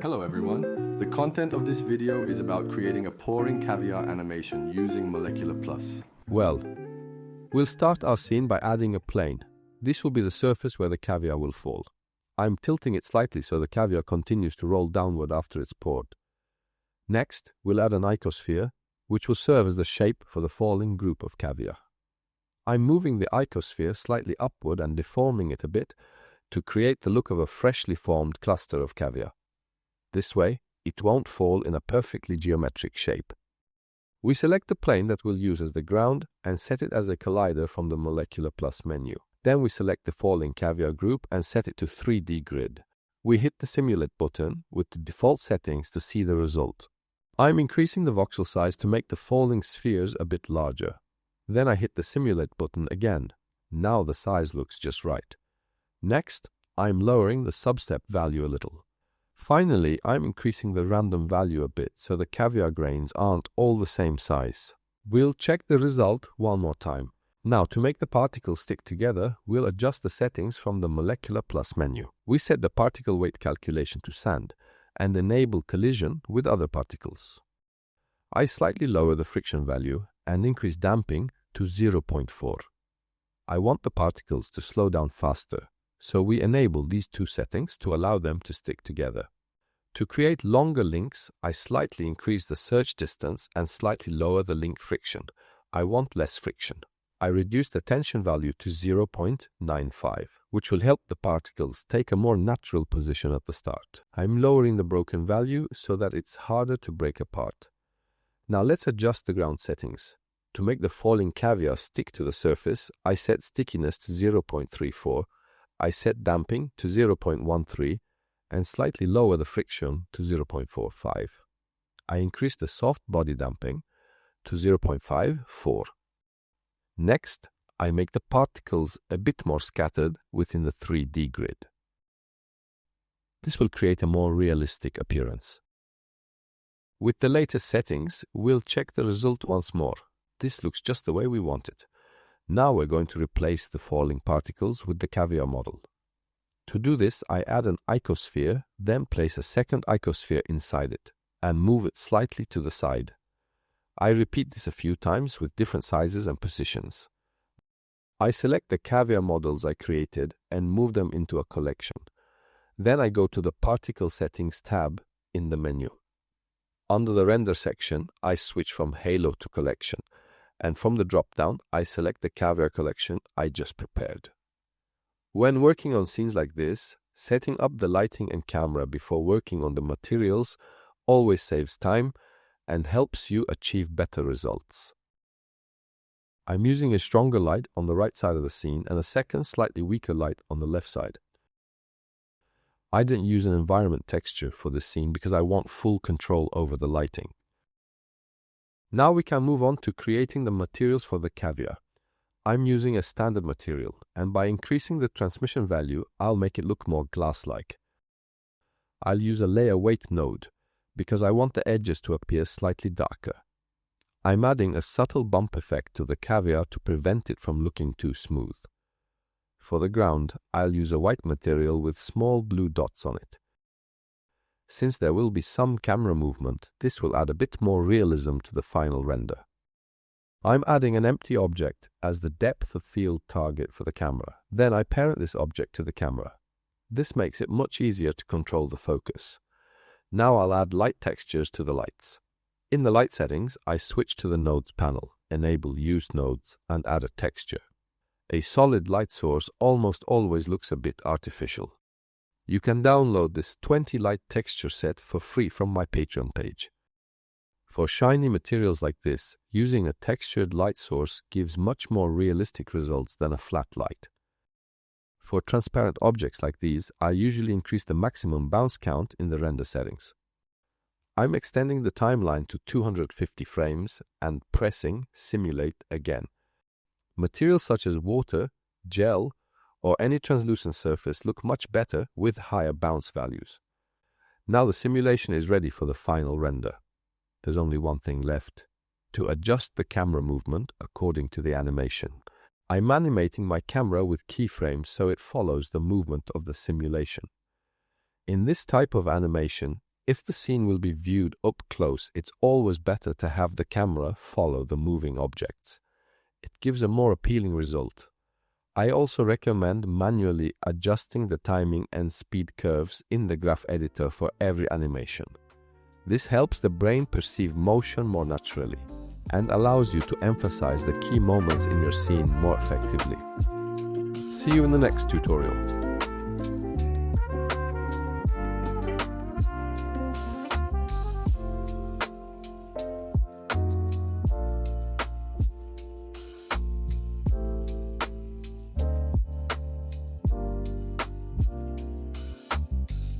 Hello everyone, the content of this video is about creating a pouring caviar animation using Molecular Plus. Well, we'll start our scene by adding a plane. This will be the surface where the caviar will fall. I'm tilting it slightly so the caviar continues to roll downward after it's poured. Next, we'll add an icosphere, which will serve as the shape for the falling group of caviar. I'm moving the icosphere slightly upward and deforming it a bit to create the look of a freshly formed cluster of caviar. This way, it won't fall in a perfectly geometric shape. We select the plane that we'll use as the ground and set it as a collider from the Molecular Plus menu. Then we select the falling caviar group and set it to 3D grid. We hit the Simulate button with the default settings to see the result. I'm increasing the voxel size to make the falling spheres a bit larger. Then I hit the Simulate button again. Now the size looks just right. Next, I'm lowering the substep value a little. Finally, I'm increasing the random value a bit so the caviar grains aren't all the same size. We'll check the result one more time. Now, to make the particles stick together, we'll adjust the settings from the Molecular Plus menu. We set the particle weight calculation to sand and enable collision with other particles. I slightly lower the friction value and increase damping to 0.4. I want the particles to slow down faster, so we enable these two settings to allow them to stick together. To create longer links, I slightly increase the search distance and slightly lower the link friction. I want less friction. I reduce the tension value to 0.95, which will help the particles take a more natural position at the start. I'm lowering the broken value so that it's harder to break apart. Now let's adjust the ground settings. To make the falling caviar stick to the surface, I set stickiness to 0.34, I set damping to 0.13 and slightly lower the friction to 0.45. I increase the soft body damping to 0.54. Next, I make the particles a bit more scattered within the 3D grid. This will create a more realistic appearance. With the latest settings, we'll check the result once more. This looks just the way we want it. Now we're going to replace the falling particles with the caviar model. To do this, I add an icosphere, then place a second icosphere inside it, and move it slightly to the side. I repeat this a few times with different sizes and positions. I select the caviar models I created and move them into a collection. Then I go to the Particle Settings tab in the menu. Under the Render section, I switch from Halo to Collection, and from the drop-down, I select the caviar collection I just prepared. When working on scenes like this, setting up the lighting and camera before working on the materials always saves time and helps you achieve better results. I'm using a stronger light on the right side of the scene and a second slightly weaker light on the left side. I didn't use an environment texture for this scene because I want full control over the lighting. Now we can move on to creating the materials for the caviar. I'm using a standard material, and by increasing the transmission value, I'll make it look more glass-like. I'll use a layer weight node, because I want the edges to appear slightly darker. I'm adding a subtle bump effect to the caviar to prevent it from looking too smooth. For the ground, I'll use a white material with small blue dots on it. Since there will be some camera movement, this will add a bit more realism to the final render. I'm adding an empty object as the depth of field target for the camera. Then I parent this object to the camera. This makes it much easier to control the focus. Now I'll add light textures to the lights. In the light settings, I switch to the Nodes panel, enable Use Nodes, and add a texture. A solid light source almost always looks a bit artificial. You can download this 20 light texture set for free from my Patreon page. For shiny materials like this, using a textured light source gives much more realistic results than a flat light. For transparent objects like these, I usually increase the maximum bounce count in the render settings. I'm extending the timeline to 250 frames and pressing Simulate again. Materials such as water, gel, or any translucent surface look much better with higher bounce values. Now the simulation is ready for the final render. There's only one thing left: to adjust the camera movement according to the animation. I'm animating my camera with keyframes so it follows the movement of the simulation. In this type of animation, If the scene will be viewed up close, it's always better to have the camera follow the moving objects. It gives a more appealing result. I also recommend manually adjusting the timing and speed curves in the graph editor for every animation. This helps the brain perceive motion more naturally and allows you to emphasize the key moments in your scene more effectively. See you in the next tutorial.